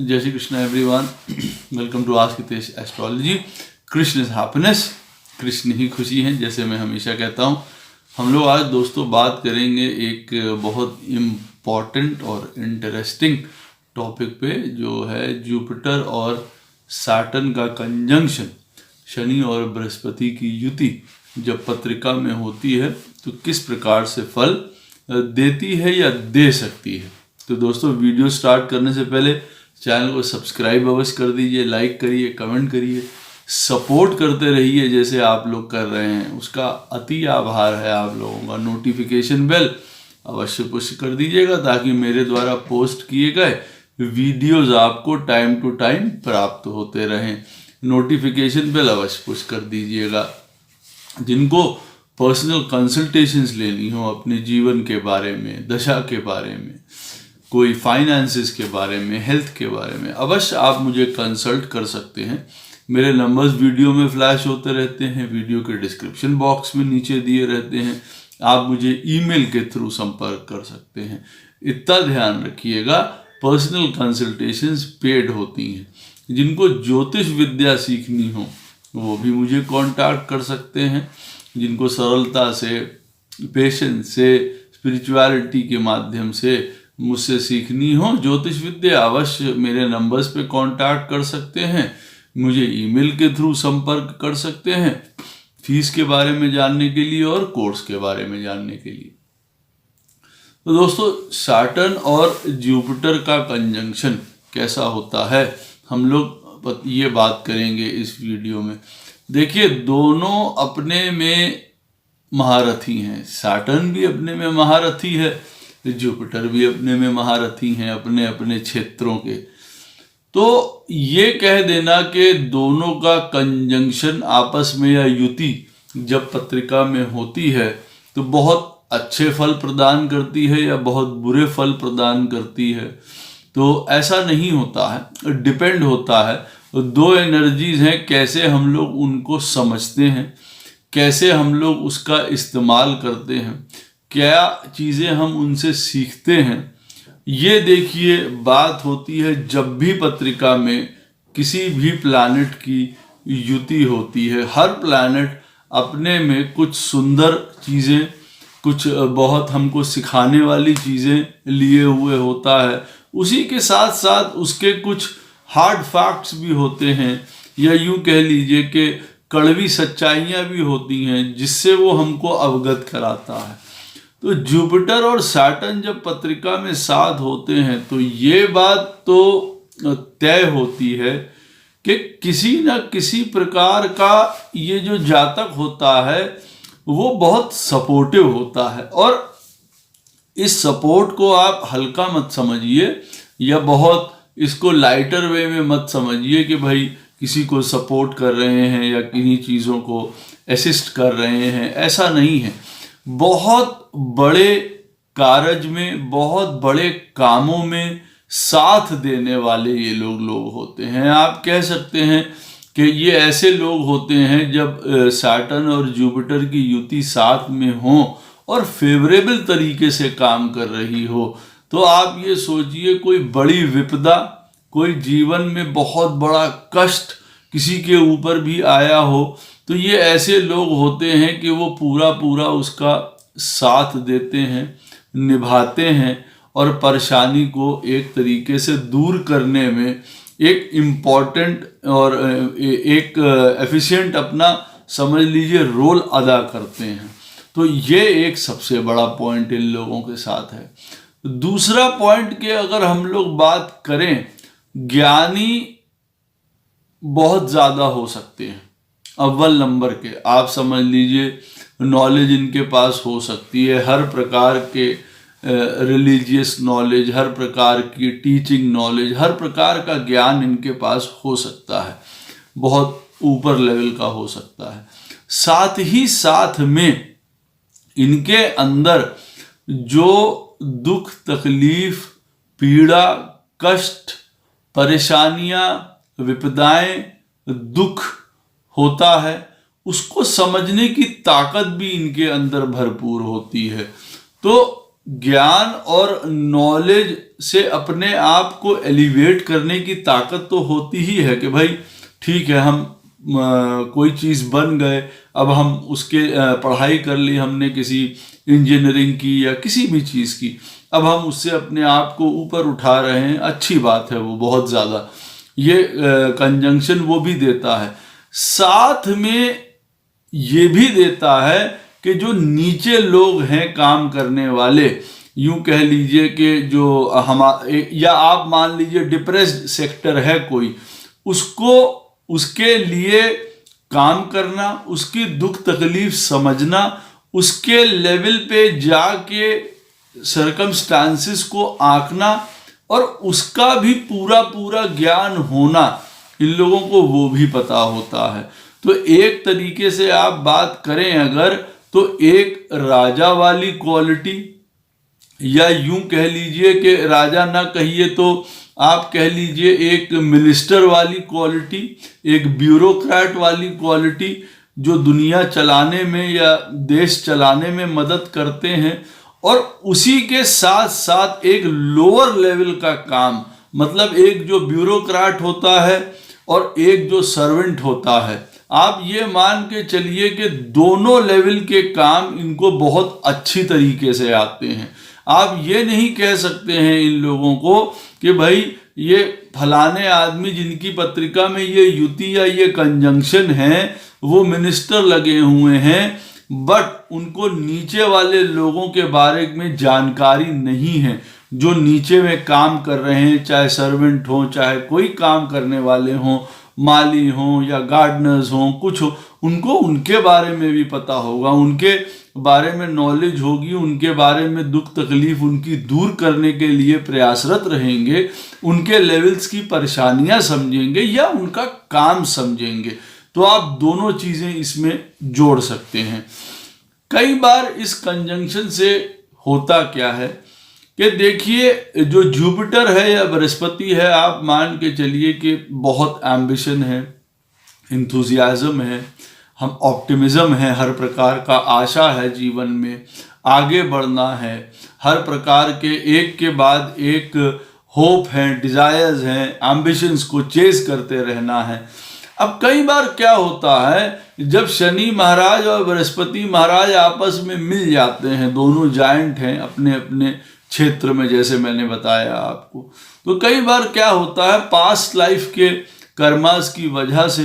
जय Shri Krishna everyone. Welcome to आज की Tej astrology. Krishna is happiness, Krishna ही खुशी है, जैसे मैं हमेशा कहता हूँ। हम लोग आज दोस्तों बात करेंगे एक बहुत इम्पॉर्टेंट और इंटरेस्टिंग टॉपिक पे, जो है जुपिटर और सैटर्न का कंजंक्शन, शनि और बृहस्पति की युति जब पत्रिका में होती है तो किस प्रकार से फल देती है या दे सकती है। तो दोस्तों वीडियो स्टार्ट करने से पहले चैनल को सब्सक्राइब अवश्य कर दीजिए, लाइक करिए, कमेंट करिए, सपोर्ट करते रहिए जैसे आप लोग कर रहे हैं, उसका अति आभार है आप लोगों का। नोटिफिकेशन बेल अवश्य पुश कर दीजिएगा ताकि मेरे द्वारा पोस्ट किए गए वीडियोस आपको टाइम टू टाइम प्राप्त होते रहें। नोटिफिकेशन बेल अवश्य पुश कर दीजिएगा। जिनको पर्सनल कंसल्टेशंस लेनी हो अपने जीवन के बारे में, दशा के बारे में, कोई फाइनेंसेस के बारे में, हेल्थ के बारे में, अवश्य आप मुझे कंसल्ट कर सकते हैं। मेरे नंबर्स वीडियो में फ्लैश होते रहते हैं, वीडियो के डिस्क्रिप्शन बॉक्स में नीचे दिए रहते हैं। आप मुझे ईमेल के थ्रू संपर्क कर सकते हैं। इतना ध्यान रखिएगा, पर्सनल कंसल्टेशंस पेड होती हैं। जिनको ज्योतिष विद्या सीखनी हो वो भी मुझे कांटेक्ट कर सकते हैं। जिनको सरलता से, पेशेंस से, स्पिरिचुअलिटी के माध्यम से मुझसे सीखनी हो ज्योतिष विद्या, अवश्य मेरे नंबर्स पे कांटेक्ट कर सकते हैं। मुझे ईमेल के थ्रू संपर्क कर सकते हैं फीस के बारे में जानने के लिए और कोर्स के बारे में जानने के लिए। तो दोस्तों, सैटर्न और जुपिटर का कंजंक्शन कैसा होता है, हम लोग ये बात करेंगे इस वीडियो में। देखिए, दोनों अपने में महारथी हैं। सैटर्न भी अपने में महारथी है, जुपिटर भी अपने में महारथी हैं, अपने अपने क्षेत्रों के। तो ये कह देना कि दोनों का कंजंक्शन आपस में या युति जब पत्रिका में होती है तो बहुत अच्छे फल प्रदान करती है या बहुत बुरे फल प्रदान करती है, तो ऐसा नहीं होता है। डिपेंड होता है, दो एनर्जीज हैं, कैसे हम लोग उनको समझते हैं, कैसे हम लोग उसका इस्तेमाल करते हैं, क्या चीज़ें हम उनसे सीखते हैं। ये देखिए, बात होती है जब भी पत्रिका में किसी भी प्लैनेट की युति होती है। हर प्लैनेट अपने में कुछ सुंदर चीज़ें, कुछ बहुत हमको सिखाने वाली चीज़ें लिए हुए होता है। उसी के साथ साथ उसके कुछ हार्ड फैक्ट्स भी होते हैं, या यूँ कह लीजिए कि कड़वी सच्चाइयाँ भी होती हैं जिससे वो हमको अवगत कराता है। तो जुपिटर और सैटर्न जब पत्रिका में साथ होते हैं तो ये बात तो तय होती है कि किसी न किसी प्रकार का ये जो जातक होता है वो बहुत सपोर्टिव होता है। और इस सपोर्ट को आप हल्का मत समझिए या बहुत इसको लाइटर वे में मत समझिए कि भाई किसी को सपोर्ट कर रहे हैं या किन्हीं चीज़ों को असिस्ट कर रहे हैं। ऐसा नहीं है। बहुत बड़े कारज में, बहुत बड़े कामों में साथ देने वाले ये लोग होते हैं। आप कह सकते हैं कि ये ऐसे लोग होते हैं जब सैटर्न और जुपिटर की युति साथ में हो और फेवरेबल तरीके से काम कर रही हो, तो आप ये सोचिए कोई बड़ी विपदा, कोई जीवन में बहुत बड़ा कष्ट किसी के ऊपर भी आया हो, तो ये ऐसे लोग होते हैं कि वो पूरा उसका साथ देते हैं, निभाते हैं और परेशानी को एक तरीके से दूर करने में एक इम्पॉर्टेंट और एक एफिशिएंट अपना समझ लीजिए रोल अदा करते हैं। तो ये एक सबसे बड़ा पॉइंट इन लोगों के साथ है। दूसरा पॉइंट के अगर हम लोग बात करें, ज्ञानी बहुत ज़्यादा हो सकते हैं। अव्वल नंबर के आप समझ लीजिए, नॉलेज इनके पास हो सकती है, हर प्रकार के रिलीजियस नॉलेज, हर प्रकार की टीचिंग नॉलेज, हर प्रकार का ज्ञान इनके पास हो सकता है, बहुत ऊपर लेवल का हो सकता है। साथ ही साथ में इनके अंदर जो दुख, तकलीफ, पीड़ा, कष्ट, परेशानियां, विपदाएं, दुख होता है, उसको समझने की ताकत भी इनके अंदर भरपूर होती है। तो ज्ञान और नॉलेज से अपने आप को एलिवेट करने की ताकत तो होती ही है कि भाई ठीक है, हम कोई चीज़ बन गए, अब हम उसके पढ़ाई कर ली हमने किसी इंजीनियरिंग की या किसी भी चीज़ की, अब हम उससे अपने आप को ऊपर उठा रहे हैं, अच्छी बात है वो बहुत ज़्यादा। ये कंजंक्शन वो भी देता है, साथ में ये भी देता है कि जो नीचे लोग हैं काम करने वाले, यूं कह लीजिए कि जो या आप मान लीजिए डिप्रेस्ड सेक्टर है कोई, उसको उसके लिए काम करना, उसकी दुख तकलीफ समझना, उसके लेवल पे जाके सर्कमस्टांसिस को आंकना और उसका भी पूरा पूरा ज्ञान होना, इन लोगों को वो भी पता होता है। तो एक तरीके से आप बात करें अगर, तो एक राजा वाली क्वालिटी, या यूं कह लीजिए कि राजा ना कहिए तो आप कह लीजिए एक मिनिस्टर वाली क्वालिटी, एक ब्यूरोक्रेट वाली क्वालिटी, जो दुनिया चलाने में या देश चलाने में मदद करते हैं, और उसी के साथ साथ एक लोअर लेवल का काम, मतलब एक जो ब्यूरोक्रेट होता है और एक जो सर्वेंट होता है। आप ये मान के चलिए कि दोनों लेवल के काम इनको बहुत अच्छी तरीके से आते हैं। आप ये नहीं कह सकते हैं इन लोगों को कि भाई ये फलाने आदमी जिनकी पत्रिका में ये युति या ये कंजंक्शन है वो मिनिस्टर लगे हुए हैं, बट उनको नीचे वाले लोगों के बारे में जानकारी नहीं है, जो नीचे में काम कर रहे हैं, चाहे सर्वेंट हो, चाहे कोई काम करने वाले हों, माली हों या गार्डनर्स हों, कुछ हो, उनको उनके बारे में भी पता होगा, उनके बारे में नॉलेज होगी, उनके बारे में दुख तकलीफ उनकी दूर करने के लिए प्रयासरत रहेंगे, उनके लेवल्स की परेशानियां समझेंगे या उनका काम समझेंगे। तो आप दोनों चीज़ें इसमें जोड़ सकते हैं। कई बार इस कंजंक्शन से होता क्या है कि देखिए, जो जुपिटर है या बृहस्पति है, आप मान के चलिए कि बहुत एम्बिशन है, इंथुजियाज्म है, हम ऑप्टिमिज्म है, हर प्रकार का आशा है, जीवन में आगे बढ़ना है, हर प्रकार के एक के बाद एक होप है, डिजायर्स हैं, एम्बिशंस को चेस करते रहना है। अब कई बार क्या होता है, जब शनि महाराज और बृहस्पति महाराज आपस में मिल जाते हैं, दोनों जायंट हैं अपने अपने क्षेत्र में, जैसे मैंने बताया आपको, तो कई बार क्या होता है, पास्ट लाइफ के कर्मास की वजह से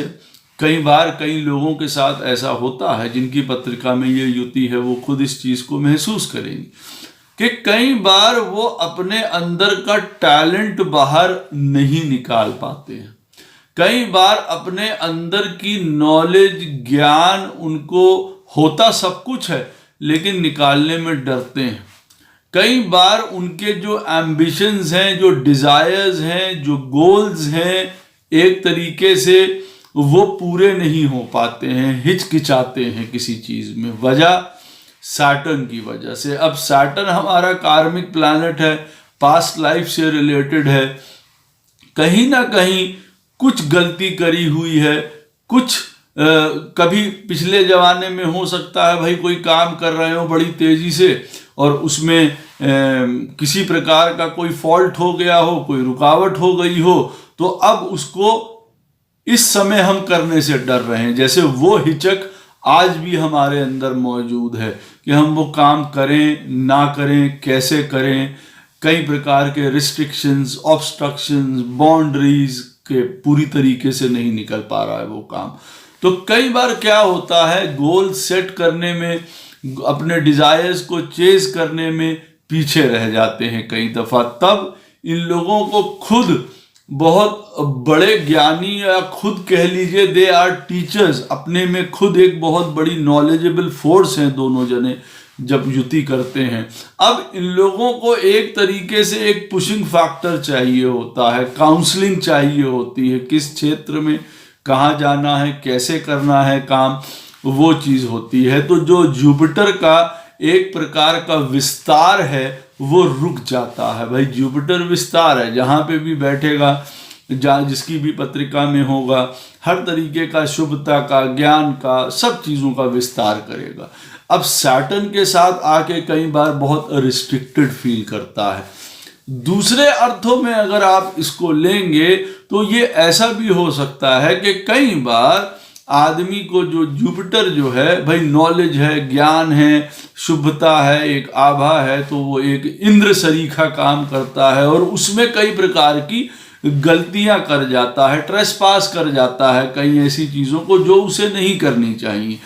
कई बार कई लोगों के साथ ऐसा होता है, जिनकी पत्रिका में ये युति है वो खुद इस चीज़ को महसूस करेंगे कि कई बार वो अपने अंदर का टैलेंट बाहर नहीं निकाल पाते हैं, कई बार अपने अंदर की नॉलेज ज्ञान उनको होता सब कुछ है लेकिन निकालने में डरते हैं, कई बार उनके जो एम्बिशंस हैं, जो डिज़ायर्स हैं, जो गोल्स हैं, एक तरीके से वो पूरे नहीं हो पाते हैं, हिचकिचाते हैं किसी चीज़ में, वजह सैटर्न की वजह से। अब सैटर्न हमारा कार्मिक प्लैनेट है, पास्ट लाइफ से रिलेटेड है, कहीं ना कहीं कुछ गलती करी हुई है, कुछ कभी पिछले ज़माने में हो सकता है भाई कोई काम कर रहे हो बड़ी तेज़ी से और उसमें किसी प्रकार का कोई फॉल्ट हो गया हो, कोई रुकावट हो गई हो, तो अब उसको इस समय हम करने से डर रहे हैं। जैसे वो हिचक आज भी हमारे अंदर मौजूद है कि हम वो काम करें ना करें, कैसे करें, कई प्रकार के रिस्ट्रिक्शंस, ऑब्स्ट्रक्शंस, बाउंड्रीज के पूरी तरीके से नहीं निकल पा रहा है वो काम। तो कई बार क्या होता है, गोल सेट करने में, अपने डिजायर्स को चेज करने में पीछे रह जाते हैं कई दफा। तब इन लोगों को खुद बहुत बड़े ज्ञानी, या खुद कह लीजिए दे आर टीचर्स, अपने में खुद एक बहुत बड़ी नॉलेजेबल फोर्स हैं दोनों जने जब युति करते हैं। अब इन लोगों को एक तरीके से एक पुशिंग फैक्टर चाहिए होता है, काउंसलिंग चाहिए होती है, किस क्षेत्र में कहाँ जाना है, कैसे करना है काम, वो चीज़ होती है। तो जो जुपिटर का एक प्रकार का विस्तार है वो रुक जाता है। भाई जुपिटर विस्तार है, जहाँ पे भी बैठेगा, जहाँ जिसकी भी पत्रिका में होगा, हर तरीके का शुभता का, ज्ञान का, सब चीज़ों का विस्तार करेगा। अब सैटर्न के साथ आके कई बार बहुत रिस्ट्रिक्टेड फील करता है। दूसरे अर्थों में अगर आप इसको लेंगे तो ये ऐसा भी हो सकता है कि कई बार आदमी को जो जुपिटर जो है भाई नॉलेज है, ज्ञान है, शुभता है, एक आभा है, तो वो एक इंद्र सरीखा काम करता है और उसमें कई प्रकार की गलतियां कर जाता है, ट्रेसपास कर जाता है कई ऐसी चीज़ों को जो उसे नहीं करनी चाहिए।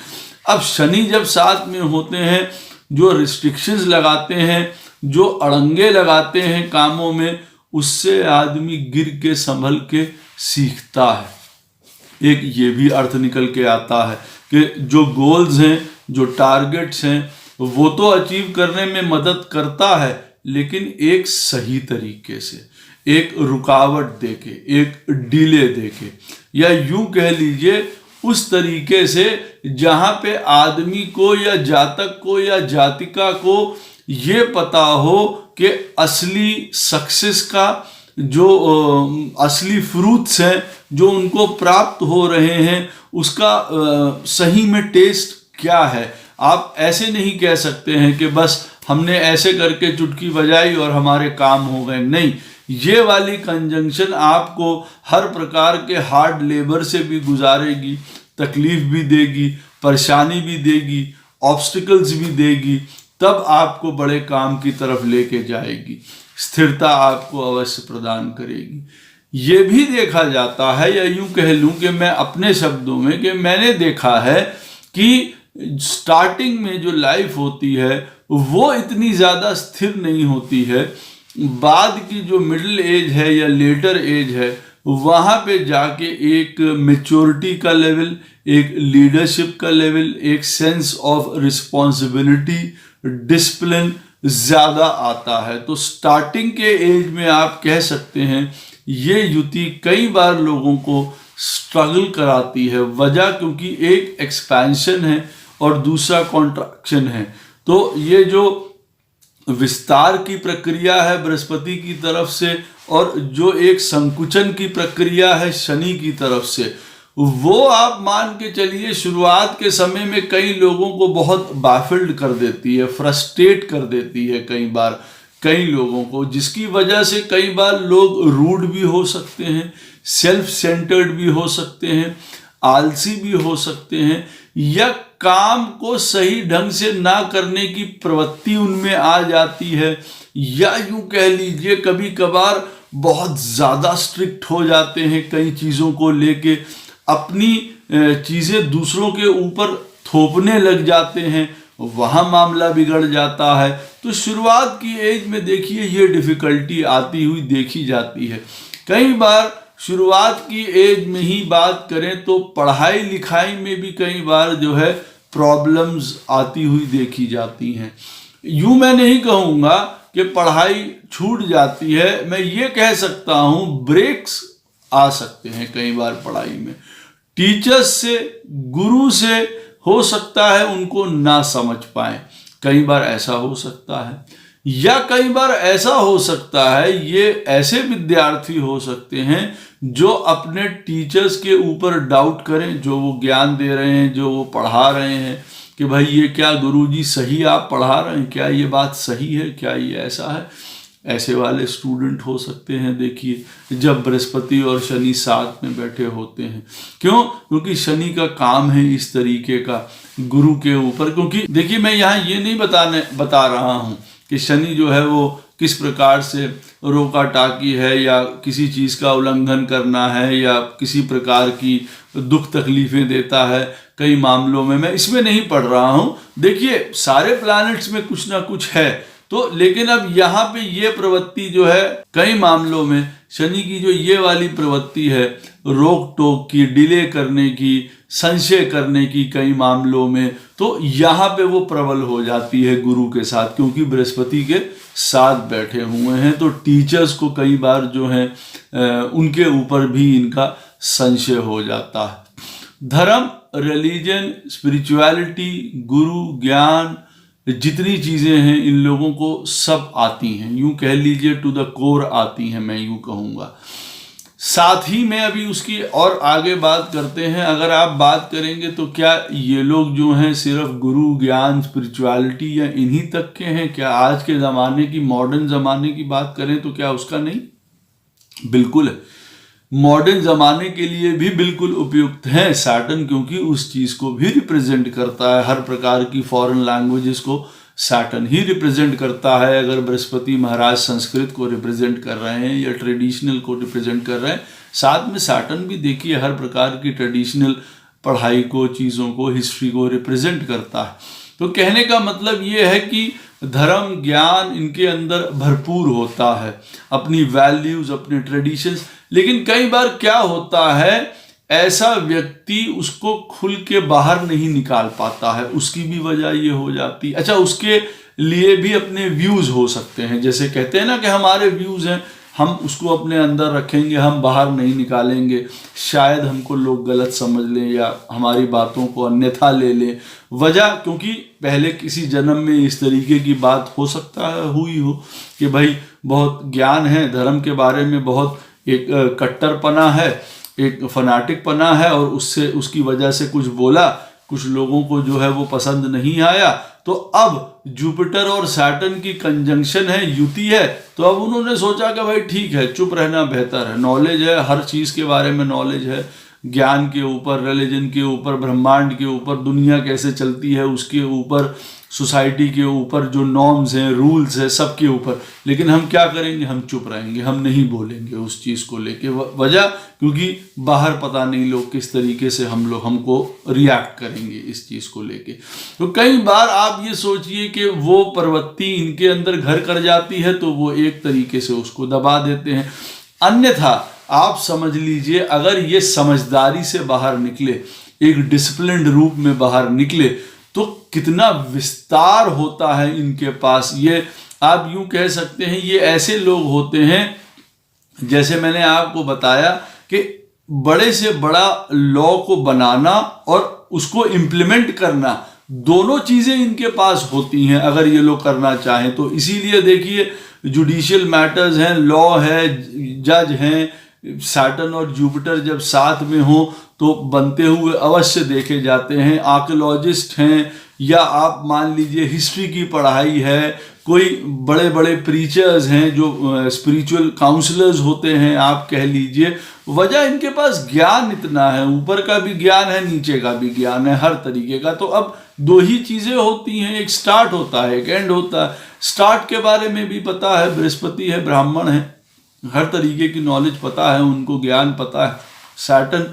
अब शनि जब साथ में होते हैं, जो रिस्ट्रिक्शंस लगाते हैं, जो अड़ंगे लगाते हैं कामों में, उससे आदमी गिर के संभल के सीखता है। एक ये भी अर्थ निकल के आता है कि जो गोल्स हैं, जो टारगेट्स हैं, वो तो अचीव करने में मदद करता है, लेकिन एक सही तरीके से, एक रुकावट देके, एक डिले देके, या यूं कह लीजिए उस तरीके से जहां पे आदमी को या जातक को या जातिका को ये पता हो कि असली सक्सेस का जो असली फ्रूट्स हैं जो उनको प्राप्त हो रहे हैं, उसका सही में टेस्ट क्या है। आप ऐसे नहीं कह सकते हैं कि बस हमने ऐसे करके चुटकी बजाई और हमारे काम हो गए। नहीं, ये वाली कंजंक्शन आपको हर प्रकार के हार्ड लेबर से भी गुजारेगी, तकलीफ भी देगी, परेशानी भी देगी, ऑब्स्टिकल्स भी देगी, तब आपको बड़े काम की तरफ लेके जाएगी, स्थिरता आपको अवश्य प्रदान करेगी। ये भी देखा जाता है, या यूं कह लूं कि मैं अपने शब्दों में कि मैंने देखा है कि स्टार्टिंग में जो लाइफ होती है वो इतनी ज़्यादा स्थिर नहीं होती है। बाद की जो मिडिल एज है या लेटर एज है, वहाँ पे जाके एक मेच्योरिटी का लेवल, एक लीडरशिप का लेवल, एक सेंस ऑफ रिस्पॉन्सिबिलिटी, डिसिप्लिन ज़्यादा आता है। तो स्टार्टिंग के एज में आप कह सकते हैं ये युति कई बार लोगों को स्ट्रगल कराती है। वजह क्योंकि एक एक्सपेंशन है और दूसरा कॉन्ट्रैक्शन है। तो ये जो विस्तार की प्रक्रिया है बृहस्पति की तरफ से और जो एक संकुचन की प्रक्रिया है शनि की तरफ से, वो आप मान के चलिए शुरुआत के समय में कई लोगों को बहुत बाफिल्ड कर देती है, फ्रस्ट्रेट कर देती है कई बार कई लोगों को, जिसकी वजह से कई बार लोग रूड भी हो सकते हैं, सेल्फ सेंटर्ड भी हो सकते हैं, आलसी भी हो सकते हैं, या काम को सही ढंग से ना करने की प्रवृत्ति उनमें आ जाती है, या यूं कह लीजिए कभी कभार बहुत ज़्यादा स्ट्रिक्ट हो जाते हैं कई चीज़ों को लेके, अपनी चीज़ें दूसरों के ऊपर थोपने लग जाते हैं, वहाँ मामला बिगड़ जाता है। तो शुरुआत की एज में देखिए ये डिफ़िकल्टी आती हुई देखी जाती है। कई बार शुरुआत की एज में ही बात करें तो पढ़ाई लिखाई में भी कई बार जो है प्रॉब्लम्स आती हुई देखी जाती हैं। यूं मैं नहीं कहूँगा कि पढ़ाई छूट जाती है, मैं ये कह सकता हूँ ब्रेक्स आ सकते हैं कई बार पढ़ाई में। टीचर्स से, गुरु से हो सकता है उनको ना समझ पाए, कई बार ऐसा हो सकता है, या कई बार ऐसा हो सकता है ये ऐसे विद्यार्थी हो सकते हैं जो अपने टीचर्स के ऊपर डाउट करें, जो वो ज्ञान दे रहे हैं, जो वो पढ़ा रहे हैं, कि भाई ये क्या गुरुजी सही आप पढ़ा रहे हैं, क्या ये बात सही है, क्या ये ऐसा है। ऐसे वाले स्टूडेंट हो सकते हैं देखिए जब बृहस्पति और शनि साथ में बैठे होते हैं। क्यों? क्योंकि शनि का काम है इस तरीके का गुरु के ऊपर। क्योंकि देखिए मैं यहाँ ये नहीं बता रहा हूँ कि शनि जो है वो किस प्रकार से रोका टाकी है या किसी चीज़ का उल्लंघन करना है या किसी प्रकार की दुख तकलीफें देता है कई मामलों में, मैं इसमें नहीं पढ़ रहा हूँ। देखिए सारे प्लैनेट्स में कुछ ना कुछ है, तो लेकिन अब यहाँ पे ये प्रवृत्ति जो है कई मामलों में शनि की जो ये वाली प्रवृत्ति है रोक टोक की, डिले करने की, संशय करने की कई मामलों में, तो यहाँ पे वो प्रबल हो जाती है गुरु के साथ, क्योंकि बृहस्पति के साथ बैठे हुए हैं। तो टीचर्स को कई बार जो है उनके ऊपर भी इनका संशय हो जाता है। धर्म, रिलीजन, स्पिरिचुअलिटी, गुरु, ज्ञान, जितनी चीज़ें हैं इन लोगों को सब आती हैं, यूं कह लीजिए टू द कोर आती हैं, मैं यूं कहूँगा। साथ ही में अभी उसकी और आगे बात करते हैं। अगर आप बात करेंगे तो क्या ये लोग जो हैं सिर्फ गुरु, ज्ञान, स्पिरिचुअलिटी या इन्हीं तक के हैं? क्या आज के ज़माने की, मॉडर्न ज़माने की बात करें तो क्या उसका नहीं? बिल्कुल है। मॉडर्न ज़माने के लिए भी बिल्कुल उपयुक्त है सैटर्न, क्योंकि उस चीज़ को भी रिप्रेजेंट करता है। हर प्रकार की फॉरेन लैंग्वेजेस को सैटर्न ही रिप्रेजेंट करता है। अगर बृहस्पति महाराज संस्कृत को रिप्रेजेंट कर रहे हैं या ट्रेडिशनल को रिप्रेजेंट कर रहे हैं, साथ में सैटर्न भी देखिए हर प्रकार की ट्रेडिशनल पढ़ाई को, चीज़ों को, हिस्ट्री को रिप्रेजेंट करता है। तो कहने का मतलब ये है कि धर्म, ज्ञान इनके अंदर भरपूर होता है, अपनी वैल्यूज़, अपने ट्रेडिशंस। लेकिन कई बार क्या होता है, ऐसा व्यक्ति उसको खुल के बाहर नहीं निकाल पाता है। उसकी भी वजह ये हो जाती, अच्छा उसके लिए भी अपने व्यूज़ हो सकते हैं। जैसे कहते हैं ना कि हमारे व्यूज़ हैं, हम उसको अपने अंदर रखेंगे, हम बाहर नहीं निकालेंगे, शायद हमको लोग गलत समझ लें या हमारी बातों को अन्यथा ले लें। वजह क्योंकि पहले किसी जन्म में इस तरीके की बात हो सकता है हुई हो कि भाई बहुत ज्ञान है, धर्म के बारे में बहुत एक कट्टरपना है, एक फनाटिक पना है, और उससे उसकी वजह से कुछ बोला, कुछ लोगों को जो है वो पसंद नहीं आया। तो अब जुपिटर और सैटर्न की कंजंक्शन है, युति है, तो अब उन्होंने सोचा कि भाई ठीक है, चुप रहना बेहतर है। नॉलेज है, हर चीज़ के बारे में नॉलेज है, ज्ञान के ऊपर, रिलीजन के ऊपर, ब्रह्मांड के ऊपर, दुनिया कैसे चलती है उसके ऊपर, सोसाइटी के ऊपर जो नॉर्म्स हैं, रूल्स हैं, सबके ऊपर। लेकिन हम क्या करेंगे, हम चुप रहेंगे, हम नहीं बोलेंगे उस चीज़ को लेके। वजह क्योंकि बाहर पता नहीं लोग किस तरीके से हमको रिएक्ट करेंगे इस चीज़ को लेके। तो कई बार आप ये सोचिए कि वो प्रवृत्ति इनके अंदर घर कर जाती है, तो वो एक तरीके से उसको दबा देते हैं। अन्यथा आप समझ लीजिए, अगर ये समझदारी से बाहर निकले, एक डिसिप्लिन्ड रूप में बाहर निकले, तो कितना विस्तार होता है इनके पास। ये आप यूं कह सकते हैं, ये ऐसे लोग होते हैं, जैसे मैंने आपको बताया कि बड़े से बड़ा लॉ को बनाना और उसको इम्प्लीमेंट करना, दोनों चीजें इनके पास होती हैं अगर ये लोग करना चाहें तो। इसीलिए देखिए जुडिशियल मैटर्स हैं, लॉ है, जज हैं, सैटर्न और जुपिटर जब साथ में हो तो बनते हुए अवश्य देखे जाते हैं। आर्कियोलॉजिस्ट हैं, या आप मान लीजिए हिस्ट्री की पढ़ाई है, कोई बड़े बड़े प्रीचर्स हैं जो स्पिरिचुअल काउंसलर्स होते हैं आप कह लीजिए। वजह इनके पास ज्ञान इतना है, ऊपर का भी ज्ञान है, नीचे का भी ज्ञान है, हर तरीके का। तो अब दो ही चीज़ें होती हैं, एक स्टार्ट होता है, एक एंड होता है। स्टार्ट के बारे में भी पता है, बृहस्पति है, ब्राह्मण है, हर तरीके की नॉलेज पता है उनको, ज्ञान पता है। सैटर्न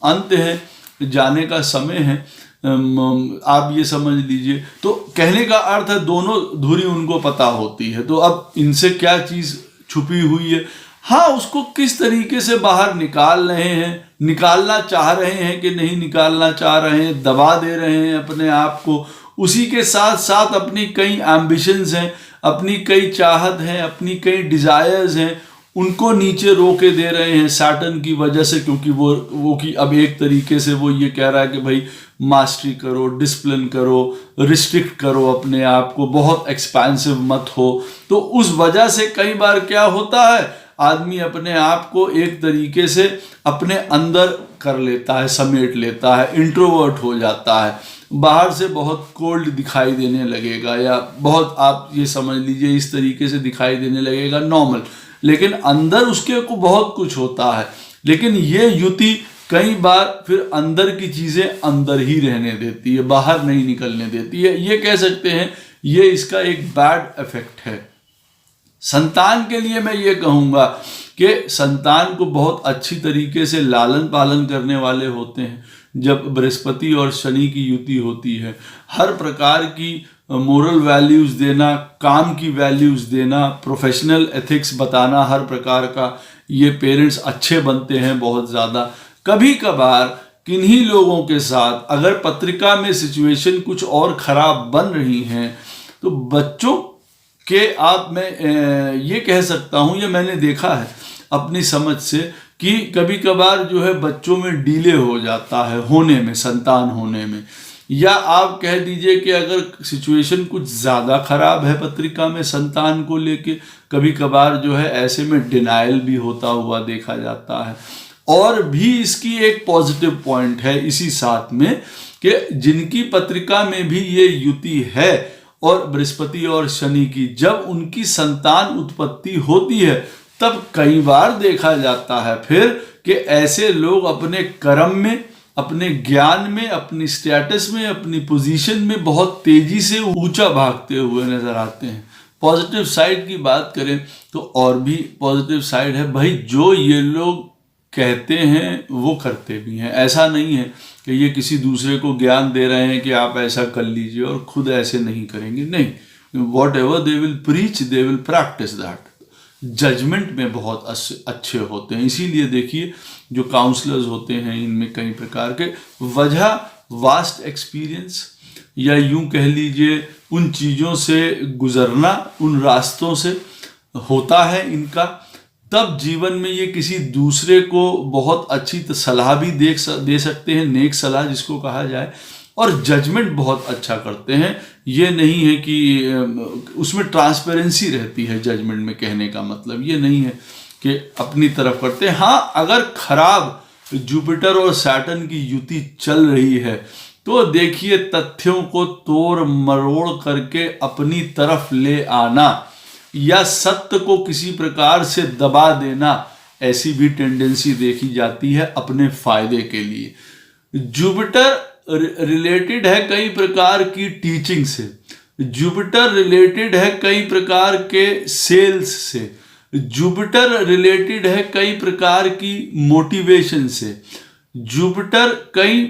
अंत है, जाने का समय है, आप ये समझ लीजिए। तो कहने का अर्थ है दोनों धुरी उनको पता होती है। तो अब इनसे क्या चीज़ छुपी हुई है, हाँ उसको किस तरीके से बाहर निकाल रहे हैं, निकालना चाह रहे हैं कि नहीं निकालना चाह रहे हैं, दबा दे रहे हैं अपने आप को। उसी के साथ साथ अपनी कई एम्बिशंस हैं, अपनी कई चाहत हैं, अपनी कई डिज़ायर्स हैं, उनको नीचे रोके दे रहे हैं सैटर्न की वजह से। क्योंकि वो कि अब एक तरीके से वो ये कह रहा है कि भाई मास्टरी करो, डिसिप्लिन करो, रिस्ट्रिक्ट करो अपने आप को, बहुत एक्सपेंसिव मत हो। तो उस वजह से कई बार क्या होता है, आदमी अपने आप को एक तरीके से अपने अंदर कर लेता है, समेट लेता है, इंट्रोवर्ट हो जाता है, बाहर से बहुत कोल्ड दिखाई देने लगेगा, या बहुत आप ये समझ लीजिए इस तरीके से दिखाई देने लगेगा नॉर्मल, लेकिन अंदर उसके को बहुत कुछ होता है। लेकिन ये युति कई बार फिर अंदर की चीज़ें अंदर ही रहने देती है, बाहर नहीं निकलने देती है। ये कह सकते हैं ये इसका एक बैड इफेक्ट है। संतान के लिए मैं ये कहूँगा कि संतान को बहुत अच्छी तरीके से लालन पालन करने वाले होते हैं जब बृहस्पति और शनि की युति होती है। हर प्रकार की मोरल वैल्यूज़ देना, काम की वैल्यूज़ देना, प्रोफेशनल एथिक्स बताना, हर प्रकार का, ये पेरेंट्स अच्छे बनते हैं बहुत ज़्यादा। कभी कभार किन्हीं लोगों के साथ अगर पत्रिका में सिचुएशन कुछ और ख़राब बन रही हैं तो बच्चों के मैं ये कह सकता हूँ, ये मैंने देखा है अपनी समझ से, कि कभी कभार जो है बच्चों में डिले हो जाता है होने में, संतान होने में। या आप कह दीजिए कि अगर सिचुएशन कुछ ज़्यादा खराब है पत्रिका में संतान को लेके, कभी कभार जो है ऐसे में डिनायल भी होता हुआ देखा जाता है। और भी इसकी एक पॉजिटिव पॉइंट है इसी साथ में कि जिनकी पत्रिका में भी ये युति है और बृहस्पति और शनि की, जब उनकी संतान उत्पत्ति होती है तब कई बार देखा जाता है फिर कि ऐसे लोग अपने कर्म में, अपने ज्ञान में, अपनी स्टेटस में, अपनी पोजीशन में बहुत तेजी से ऊंचा भागते हुए नजर आते हैं। पॉजिटिव साइड की बात करें तो और भी पॉजिटिव साइड है भाई, जो ये लोग कहते हैं वो करते भी हैं। ऐसा नहीं है कि ये किसी दूसरे को ज्ञान दे रहे हैं कि आप ऐसा कर लीजिए और खुद ऐसे नहीं करेंगे, नहीं। Whatever they will preach they will practice that. Judgement में बहुत अच्छे होते हैं। इसीलिए देखिए जो काउंसलर्स होते हैं इनमें कई प्रकार के वजह, वास्ट एक्सपीरियंस, या यूं कह लीजिए उन चीज़ों से गुजरना, उन रास्तों से होता है इनका, तब जीवन में ये किसी दूसरे को बहुत अच्छी सलाह भी दे सकते हैं, नेक सलाह जिसको कहा जाए, और जजमेंट बहुत अच्छा करते हैं। ये नहीं है कि उसमें ट्रांसपेरेंसी रहती है जजमेंट में, कहने का मतलब ये नहीं है कि अपनी तरफ करते हैं। हाँ, अगर खराब जुपिटर और सैटर्न की युति चल रही है तो देखिए तथ्यों को तोड़ मरोड़ करके अपनी तरफ ले आना या सत्य को किसी प्रकार से दबा देना, ऐसी भी टेंडेंसी देखी जाती है अपने फायदे के लिए। जुपिटर रिलेटेड है कई प्रकार की टीचिंग से, जुपिटर रिलेटेड है कई प्रकार के सेल्स से, जुपिटर रिलेटेड है कई प्रकार की मोटिवेशन से, जुपिटर कई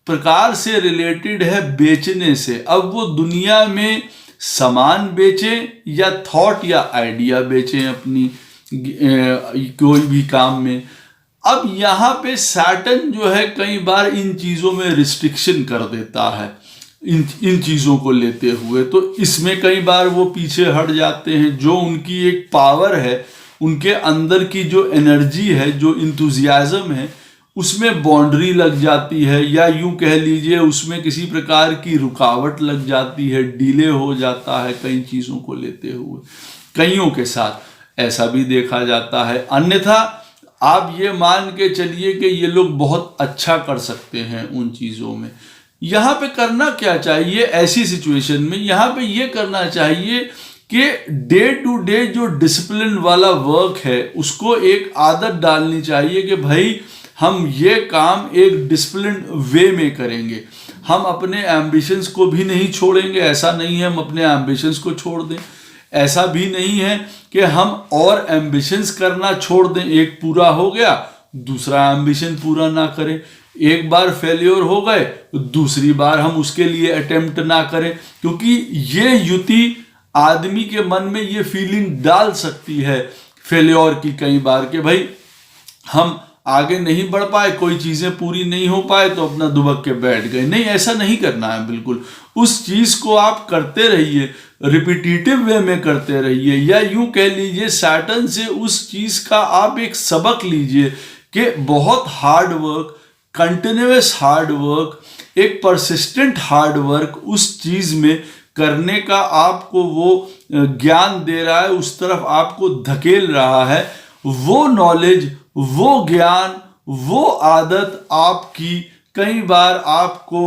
प्रकार से रिलेटेड है बेचने से। अब वो दुनिया में सामान बेचें या थॉट या आइडिया बेचें अपनी कोई भी काम में। अब यहाँ पे सैटर्न जो है कई बार इन चीज़ों में रिस्ट्रिक्शन कर देता है इन चीज़ों को लेते हुए, तो इसमें कई बार वो पीछे हट जाते हैं। जो उनकी एक पावर है, उनके अंदर की जो एनर्जी है, जो इंथुजियाज्म है, उसमें बाउंड्री लग जाती है, या यूं कह लीजिए उसमें किसी प्रकार की रुकावट लग जाती है, डिले हो जाता है कई चीज़ों को लेते हुए। कईयों के साथ ऐसा भी देखा जाता है। अन्यथा आप ये मान के चलिए कि ये लोग बहुत अच्छा कर सकते हैं उन चीज़ों में। यहाँ पे करना क्या चाहिए ऐसी सिचुएशन में? यहाँ पे ये करना चाहिए कि डे टू डे जो डिसिप्लिन वाला वर्क है उसको एक आदत डालनी चाहिए कि भाई हम ये काम एक डिसिप्लिन वे में करेंगे। हम अपने एम्बिशंस को भी नहीं छोड़ेंगे, ऐसा नहीं है हम अपने एम्बिशंस को छोड़ दें, ऐसा भी नहीं है कि हम और एम्बिशंस करना छोड़ दें। एक पूरा हो गया दूसरा एम्बिशन पूरा ना करें, एक बार फेलियर हो गए दूसरी बार हम उसके लिए अटेम्प्ट ना करें, क्योंकि ये युति आदमी के मन में ये फीलिंग डाल सकती है फेलियर की कई बार कि भाई हम आगे नहीं बढ़ पाए, कोई चीज़ें पूरी नहीं हो पाए तो अपना दुबक के बैठ गए। नहीं, ऐसा नहीं करना है बिल्कुल। उस चीज़ को आप करते रहिए, रिपीटेटिव वे में करते रहिए, या यूं कह लीजिए सैटर्न से उस चीज़ का आप एक सबक लीजिए कि बहुत hard work, continuous hard work, एक परसिस्टेंट हार्ड वर्क उस चीज़ में करने का आपको वो ज्ञान दे रहा है, उस तरफ आपको धकेल रहा है। वो नॉलेज, वो ज्ञान, वो आदत आपकी कई बार आपको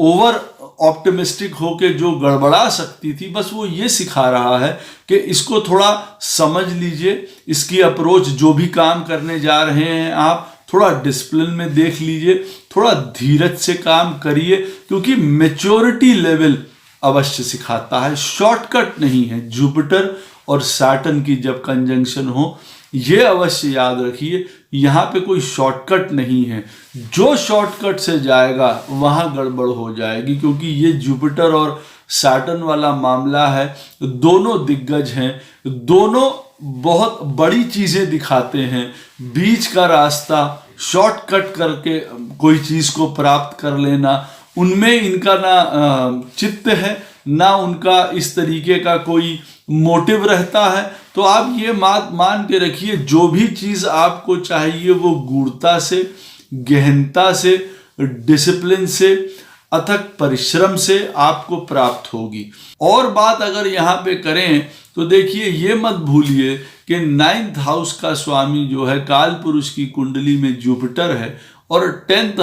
ओवर ऑप्टिमिस्टिक होके जो गड़बड़ा सकती थी, बस वो ये सिखा रहा है कि इसको थोड़ा समझ लीजिए, इसकी अप्रोच जो भी काम करने जा रहे हैं आप थोड़ा डिसिप्लिन में देख लीजिए, थोड़ा धीरज से काम करिए, क्योंकि मैच्योरिटी लेवल अवश्य सिखाता है, शॉर्टकट नहीं है। जुपिटर और सैटर्न की जब कंजंक्शन हो, ये अवश्य याद रखिए, यहाँ पे कोई शॉर्टकट नहीं है। जो शॉर्टकट से जाएगा वहाँ गड़बड़ हो जाएगी, क्योंकि ये जुपिटर और सैटर्न वाला मामला है। दोनों दिग्गज हैं, दोनों बहुत बड़ी चीज़ें दिखाते हैं। बीच का रास्ता शॉर्टकट करके कोई चीज़ को प्राप्त कर लेना, उनमें इनका ना चित्त है, ना उनका इस तरीके का कोई मोटिव रहता है। तो आप ये मान के रखिए, जो भी चीज़ आपको चाहिए वो गूढ़ता से, गहनता से, डिसिप्लिन से, अथक परिश्रम से आपको प्राप्त होगी। और बात अगर यहाँ पे करें तो देखिए, ये मत भूलिए कि 9th हाउस का स्वामी जो है काल पुरुष की कुंडली में जुपिटर है, और 10th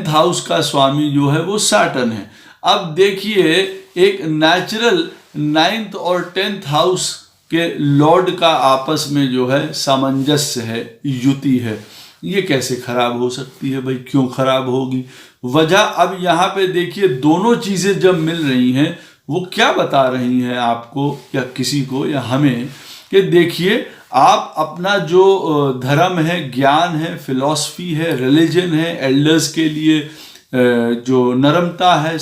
हाउस का स्वामी जो है वो सैटर्न है। अब देखिए, एक नेचुरल 9th और 10th हाउस के लॉर्ड का आपस में जो है सामंजस्य है, युति है, ये कैसे खराब हो सकती है भाई? क्यों खराब होगी? वजह अब यहाँ पे देखिए, दोनों चीजें जब मिल रही हैं, वो क्या बता रही हैं आपको या किसी को या हमें, कि देखिए, आप अपना जो धर्म है, ज्ञान है, फिलॉसफी है, रिलीजन है, एल्डर्स के लिए जो नरमता है,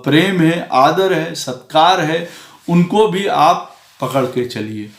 प्रेम है, आदर है, सत्कार है, उनको भी आप पकड़ के चलिए।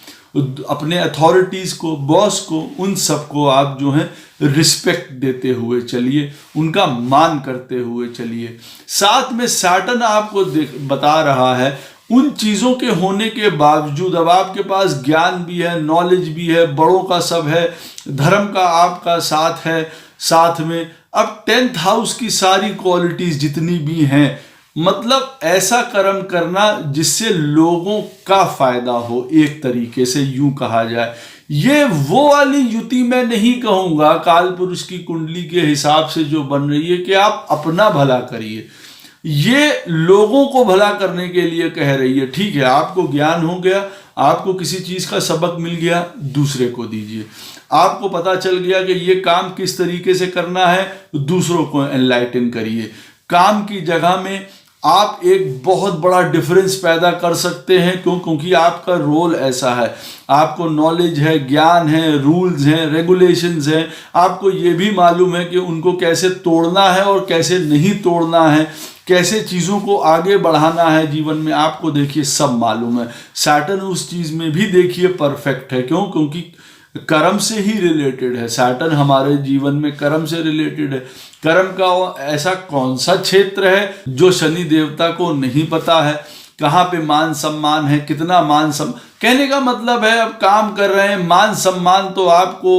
अपने अथॉरिटीज़ को, बॉस को, उन सबको आप जो है रिस्पेक्ट देते हुए चलिए, उनका मान करते हुए चलिए। साथ में सैटर्न आपको बता रहा है, उन चीज़ों के होने के बावजूद अब आपके पास ज्ञान भी है, नॉलेज भी है, बड़ों का सब है, धर्म का आपका साथ है, साथ में अब 10th हाउस की सारी क्वालिटीज़ जितनी भी हैं, मतलब ऐसा कर्म करना जिससे लोगों का फायदा हो, एक तरीके से यूं कहा जाए। ये वो वाली युति मैं नहीं कहूंगा काल पुरुष की कुंडली के हिसाब से जो बन रही है कि आप अपना भला करिए, ये लोगों को भला करने के लिए कह रही है। ठीक है, आपको ज्ञान हो गया, आपको किसी चीज का सबक मिल गया, दूसरे को दीजिए। आपको पता चल गया कि ये काम किस तरीके से करना है, दूसरों को एनलाइटन करिए। काम की जगह में आप एक बहुत बड़ा डिफरेंस पैदा कर सकते हैं। क्योंकि आपका रोल ऐसा है, आपको नॉलेज है, ज्ञान है, रूल्स हैं, रेगुलेशंस हैं, आपको ये भी मालूम है कि उनको कैसे तोड़ना है और कैसे नहीं तोड़ना है, कैसे चीज़ों को आगे बढ़ाना है जीवन में, आपको देखिए सब मालूम है। सैटर्न उस चीज़ में भी देखिए परफेक्ट है। क्योंकि कर्म से ही रिलेटेड है। सैटर्न हमारे जीवन में कर्म से रिलेटेड है। कर्म का ऐसा कौन सा क्षेत्र है जो शनि देवता को नहीं पता है? कहाँ पे मान सम्मान है, कितना मान सम्मान, कहने का मतलब है, अब काम कर रहे हैं, मान सम्मान तो आपको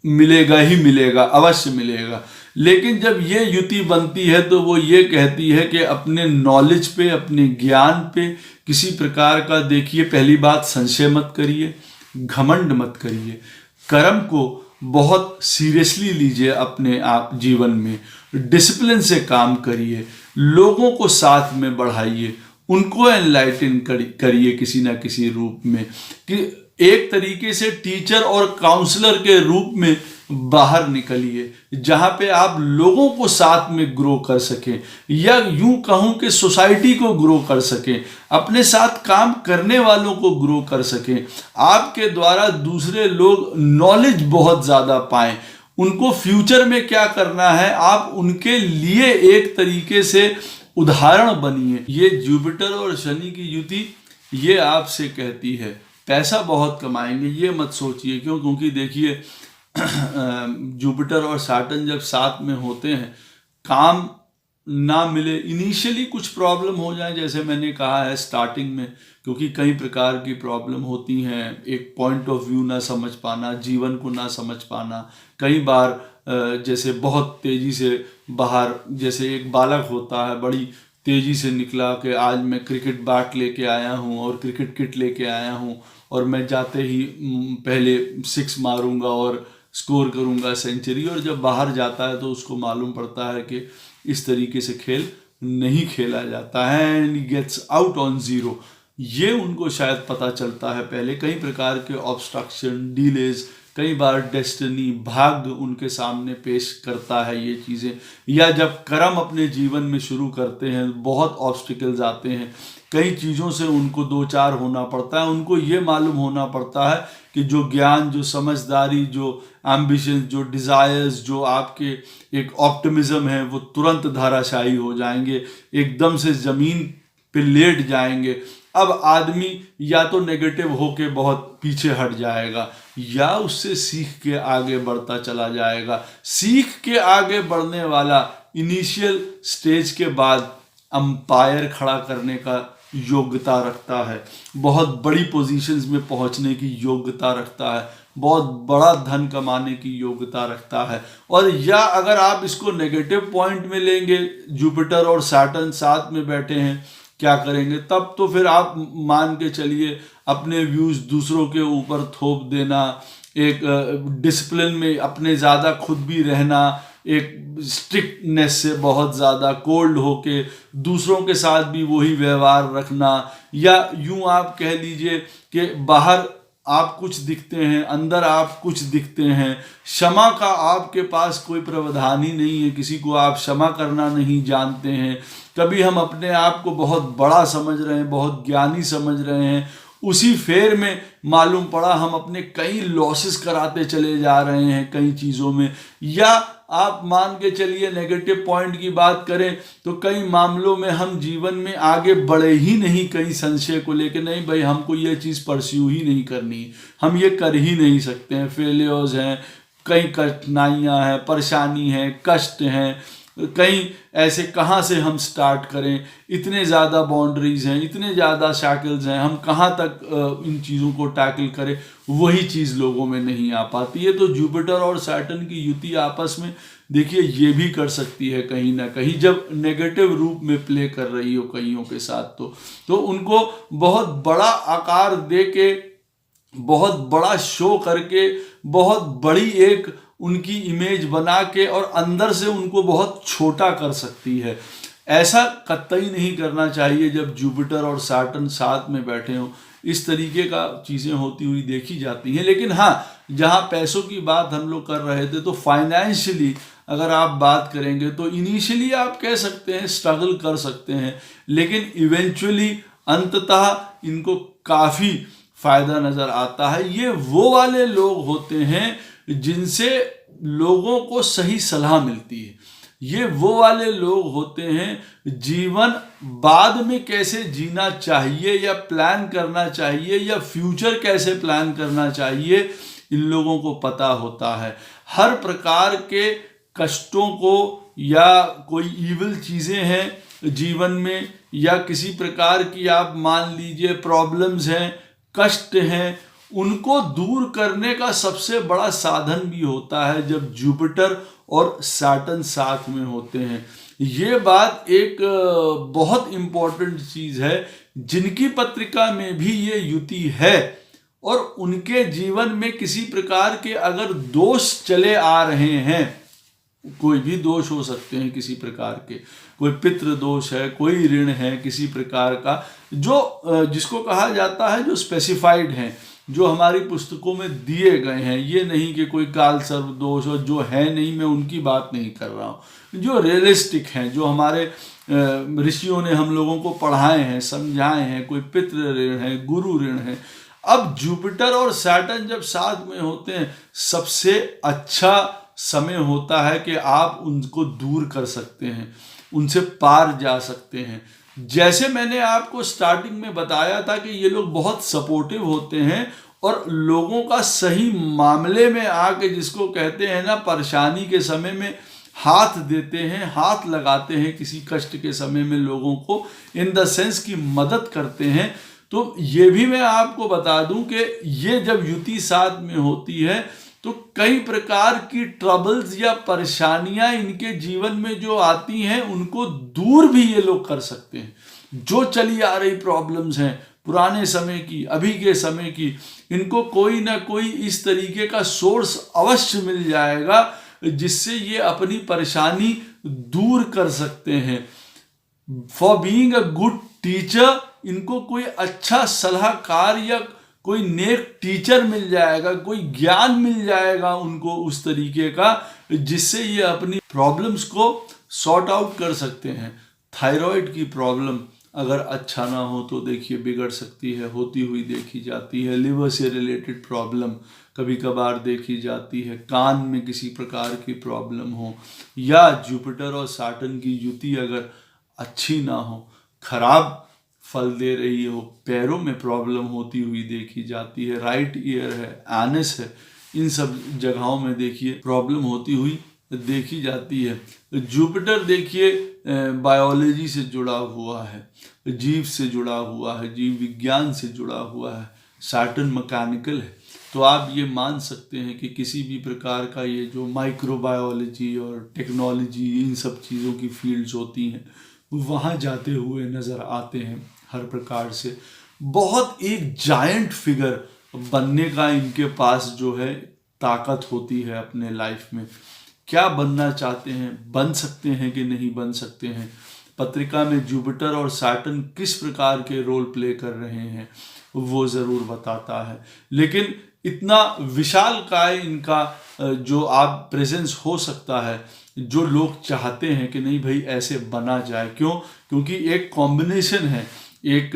मिलेगा ही मिलेगा, अवश्य मिलेगा। लेकिन जब ये युति बनती है तो वो ये कहती है कि अपने नॉलेज पे, अपने ज्ञान पे किसी प्रकार का, देखिए, पहली बात, संशय मत करिए, घमंड मत करिए, कर्म को बहुत सीरियसली लीजिए, अपने आप जीवन में डिसिप्लिन से काम करिए, लोगों को साथ में बढ़ाइए, उनको एनलाइटन करिए किसी ना किसी रूप में, कि एक तरीके से टीचर और काउंसलर के रूप में बाहर निकलिए, जहां पे आप लोगों को साथ में ग्रो कर सकें, या यूं कहूं कि सोसाइटी को ग्रो कर सकें, अपने साथ काम करने वालों को ग्रो कर सकें। आपके द्वारा दूसरे लोग नॉलेज बहुत ज़्यादा पाएं, उनको फ्यूचर में क्या करना है, आप उनके लिए एक तरीके से उदाहरण बनिए। ये जुपिटर और शनि की युति ये आपसे कहती है पैसा बहुत कमाएंगे, ये मत सोचिए। क्योंकि देखिए, जुपिटर और सैटर्न जब साथ में होते हैं, काम ना मिले, इनिशियली कुछ प्रॉब्लम हो जाए, जैसे मैंने कहा है स्टार्टिंग में, क्योंकि कई प्रकार की प्रॉब्लम होती हैं, एक पॉइंट ऑफ व्यू ना समझ पाना, जीवन को ना समझ पाना, कई बार जैसे बहुत तेज़ी से बाहर, जैसे एक बालक होता है, बड़ी तेज़ी से निकला कि आज मैं क्रिकेट बैट लेके आया हूँ और क्रिकेट किट लेके आया हूँ और मैं जाते ही पहले 6 मारूंगा और स्कोर करूंगा सेंचुरी, और जब बाहर जाता है तो उसको मालूम पड़ता है कि इस तरीके से खेल नहीं खेला जाता है, and he gets out on 0। ये उनको शायद पता चलता है पहले। कई प्रकार के ऑब्स्ट्रक्शन, डिलेज, कई बार डेस्टिनी, भाग्य उनके सामने पेश करता है ये चीज़ें, या जब कर्म अपने जीवन में शुरू करते हैं बहुत ऑब्स्टिकल्स आते हैं, कई चीज़ों से उनको दो चार होना पड़ता है। उनको ये मालूम होना पड़ता है कि जो ज्ञान, जो समझदारी, जो एम्बिशन, जो डिज़ायर्स, जो आपके एक ऑप्टिमिज्म है, वो तुरंत धाराशायी हो जाएंगे, एकदम से ज़मीन पे लेट जाएंगे। अब आदमी या तो नेगेटिव होके बहुत पीछे हट जाएगा, या उससे सीख के आगे बढ़ता चला जाएगा। सीख के आगे बढ़ने वाला इनिशियल स्टेज के बाद अंपायर खड़ा करने का योग्यता रखता है, बहुत बड़ी पोजीशंस में पहुंचने की योग्यता रखता है, बहुत बड़ा धन कमाने की योग्यता रखता है। और या अगर आप इसको नेगेटिव पॉइंट में लेंगे, जुपिटर और सैटर्न साथ में बैठे हैं, क्या करेंगे तब तो फिर आप मान के चलिए अपने व्यूज दूसरों के ऊपर थोप देना, एक डिसिप्लिन में अपने ज़्यादा खुद भी रहना, एक स्ट्रिक्टनेस से बहुत ज़्यादा कोल्ड होके दूसरों के साथ भी वही व्यवहार रखना, या यूं आप कह लीजिए कि बाहर आप कुछ दिखते हैं, अंदर आप कुछ दिखते हैं, क्षमा का आपके पास कोई प्रावधान ही नहीं है, किसी को आप क्षमा करना नहीं जानते हैं। कभी हम अपने आप को बहुत बड़ा समझ रहे हैं, बहुत ज्ञानी समझ रहे हैं, उसी फेर में मालूम पड़ा हम अपने कई लॉसेस कराते चले जा रहे हैं कई चीज़ों में। या आप मान के चलिए नेगेटिव पॉइंट की बात करें तो कई मामलों में हम जीवन में आगे बढ़े ही नहीं, कई संशय को लेकर, नहीं भाई हमको ये चीज़ परस्यू ही नहीं करनी, हम ये कर ही नहीं सकते हैं, फेलियर्स हैं, कई कठिनाइयाँ हैं, परेशानी है, कष्ट हैं, कहीं ऐसे कहाँ से हम स्टार्ट करें, इतने ज़्यादा बाउंड्रीज हैं, इतने ज़्यादा शैकल्स हैं, हम कहाँ तक इन चीज़ों को टैकल करें, वही चीज़ लोगों में नहीं आ पाती है। तो जुपिटर और सैटर्न की युति आपस में देखिए ये भी कर सकती है कहीं ना कहीं, जब नेगेटिव रूप में प्ले कर रही हो कईयों के साथ, तो उनको बहुत बड़ा आकार दे के, बहुत बड़ा शो करके, बहुत बड़ी एक उनकी इमेज बना के और अंदर से उनको बहुत छोटा कर सकती है। ऐसा कतई नहीं करना चाहिए जब जुपिटर और सैटर्न साथ में बैठे हों, इस तरीके का चीज़ें होती हुई देखी जाती हैं। लेकिन हाँ, जहाँ पैसों की बात हम लोग कर रहे थे, तो फाइनेंशियली अगर आप बात करेंगे तो इनिशियली आप कह सकते हैं स्ट्रगल कर सकते हैं, लेकिन इवेंचुअली अंततः इनको काफ़ी फायदा नज़र आता है। ये वो वाले लोग होते हैं जिनसे लोगों को सही सलाह मिलती है, ये वो वाले लोग होते हैं जीवन बाद में कैसे जीना चाहिए या प्लान करना चाहिए या फ्यूचर कैसे प्लान करना चाहिए, इन लोगों को पता होता है। हर प्रकार के कष्टों को या कोई इविल चीज़ें हैं जीवन में, या किसी प्रकार की आप मान लीजिए प्रॉब्लम्स हैं, कष्ट हैं, उनको दूर करने का सबसे बड़ा साधन भी होता है जब जुपिटर और सैटर्न साथ में होते हैं। ये बात एक बहुत इम्पोर्टेंट चीज़ है, जिनकी पत्रिका में भी ये युति है और उनके जीवन में किसी प्रकार के अगर दोष चले आ रहे हैं, कोई भी दोष हो सकते हैं किसी प्रकार के, कोई पितृ दोष है, कोई ऋण है किसी प्रकार का, जो जिसको कहा जाता है जो स्पेसिफाइड हैं, जो हमारी पुस्तकों में दिए गए हैं। ये नहीं कि कोई काल सर्व दोष और जो है नहीं, मैं उनकी बात नहीं कर रहा हूँ, जो रियलिस्टिक हैं, जो हमारे ऋषियों ने हम लोगों को पढ़ाए हैं, समझाए हैं, कोई पितृ ऋण है, गुरु ऋण है। अब जुपिटर और सैटर्न जब साथ में होते हैं, सबसे अच्छा समय होता है कि आप उनको दूर कर सकते हैं, उनसे पार जा सकते हैं। जैसे मैंने आपको स्टार्टिंग में बताया था कि ये लोग बहुत सपोर्टिव होते हैं और लोगों का सही मामले में आके, जिसको कहते हैं ना, परेशानी के समय में हाथ देते हैं, हाथ लगाते हैं, किसी कष्ट के समय में लोगों को इन द सेंस की मदद करते हैं। तो ये भी मैं आपको बता दूं कि ये जब युति साथ में होती है तो कई प्रकार की ट्रबल्स या परेशानियां इनके जीवन में जो आती हैं उनको दूर भी ये लोग कर सकते हैं। जो चली आ रही प्रॉब्लम्स हैं पुराने समय की, अभी के समय की, इनको कोई ना कोई इस तरीके का सोर्स अवश्य मिल जाएगा जिससे ये अपनी परेशानी दूर कर सकते हैं। For being a good teacher, इनको कोई अच्छा सलाहकार या कोई नेक टीचर मिल जाएगा, कोई ज्ञान मिल जाएगा उनको उस तरीके का, जिससे ये अपनी प्रॉब्लम्स को सॉर्ट आउट कर सकते हैं। थायराइड की प्रॉब्लम अगर अच्छा ना हो तो देखिए बिगड़ सकती है, होती हुई देखी जाती है। लिवर से रिलेटेड प्रॉब्लम कभी कभार देखी जाती है। कान में किसी प्रकार की प्रॉब्लम हो, या जुपिटर और सैटर्न की युति अगर अच्छी ना हो, खराब फल दे रही हो, पैरों में प्रॉब्लम होती हुई देखी जाती है। राइट ईयर है, एनस है, इन सब जगहों में देखिए प्रॉब्लम होती हुई देखी जाती है। जुपिटर देखिए बायोलॉजी से जुड़ा हुआ है, जीव से जुड़ा हुआ है, जीव विज्ञान से जुड़ा हुआ है। सैटर्न मैकेनिकल है, तो आप ये मान सकते हैं कि किसी भी प्रकार का ये जो माइक्रोबायोलॉजी और टेक्नोलॉजी इन सब चीज़ों की फील्ड्स होती हैं वहाँ जाते हुए नज़र आते हैं हर प्रकार से। बहुत एक जायंट फिगर बनने का इनके पास जो है ताकत होती है अपने लाइफ में। क्या बनना चाहते हैं, बन सकते हैं कि नहीं बन सकते हैं। पत्रिका में जुपिटर और सैटर्न किस प्रकार के रोल प्ले कर रहे हैं वो ज़रूर बताता है। लेकिन इतना विशाल काय इनका जो आप प्रेजेंस हो सकता है, जो लोग चाहते हैं कि नहीं भाई ऐसे बना जाए। क्यों? क्योंकि एक कॉम्बिनेशन है, एक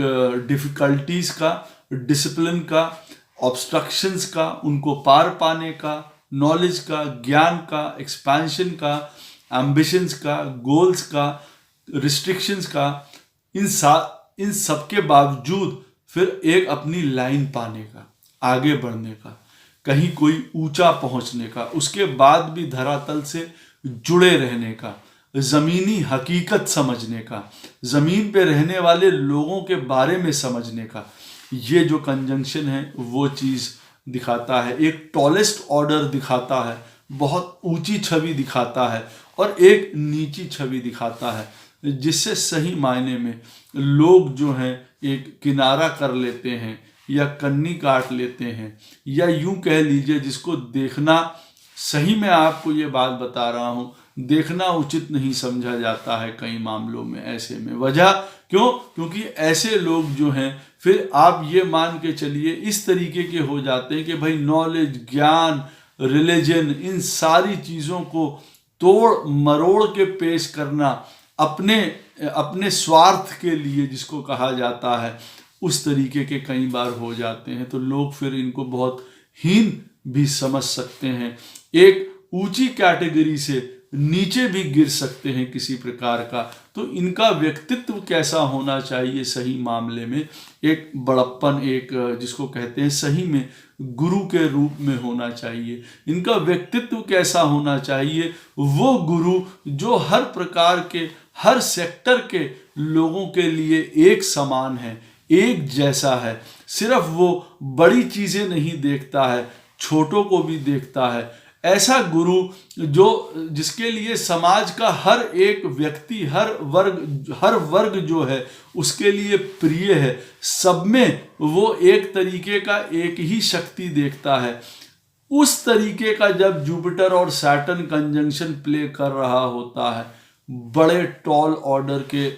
डिफ़िकल्टीज़ का, डिसिप्लिन का, ऑब्स्ट्रक्शंस का, उनको पार पाने का, नॉलेज का, ज्ञान का, एक्सपेंशन का, एम्बिशंस का, गोल्स का, रिस्ट्रिक्शंस का, इन सब के बावजूद फिर एक अपनी लाइन पाने का, आगे बढ़ने का, कहीं कोई ऊंचा पहुंचने का, उसके बाद भी धरातल से जुड़े रहने का, ज़मीनी हकीकत समझने का, ज़मीन पे रहने वाले लोगों के बारे में समझने का, ये जो कंजंक्शन है वो चीज़ दिखाता है। एक टॉलेस्ट ऑर्डर दिखाता है, बहुत ऊंची छवि दिखाता है और एक नीची छवि दिखाता है, जिससे सही मायने में लोग जो हैं एक किनारा कर लेते हैं या कन्नी काट लेते हैं, या यूं कह लीजिए जिसको देखना, सही में आपको ये बात बता रहा हूँ, देखना उचित नहीं समझा जाता है कई मामलों में। ऐसे में वजह क्यों? क्योंकि ऐसे लोग जो हैं फिर आप ये मान के चलिए इस तरीके के हो जाते हैं कि भाई नॉलेज, ज्ञान, रिलीजन, इन सारी चीज़ों को तोड़ मरोड़ के पेश करना अपने स्वार्थ के लिए, जिसको कहा जाता है, उस तरीके के कई बार हो जाते हैं। तो लोग फिर इनको बहुत हीन भी समझ सकते हैं, एक ऊंची कैटेगरी से नीचे भी गिर सकते हैं किसी प्रकार का। तो इनका व्यक्तित्व कैसा होना चाहिए सही मामले में, एक बड़प्पन, एक जिसको कहते हैं सही में गुरु के रूप में होना चाहिए। इनका व्यक्तित्व कैसा होना चाहिए, वो गुरु जो हर प्रकार के, हर सेक्टर के लोगों के लिए एक समान है, एक जैसा है। सिर्फ वो बड़ी चीज़ें नहीं देखता है, छोटों को भी देखता है। ऐसा गुरु जिसके लिए समाज का हर एक व्यक्ति, हर वर्ग जो है उसके लिए प्रिय है, सब में वो एक तरीके का एक ही शक्ति देखता है। उस तरीके का जब जुपिटर और सैटर्न कंजंक्शन प्ले कर रहा होता है, बड़े टॉल ऑर्डर के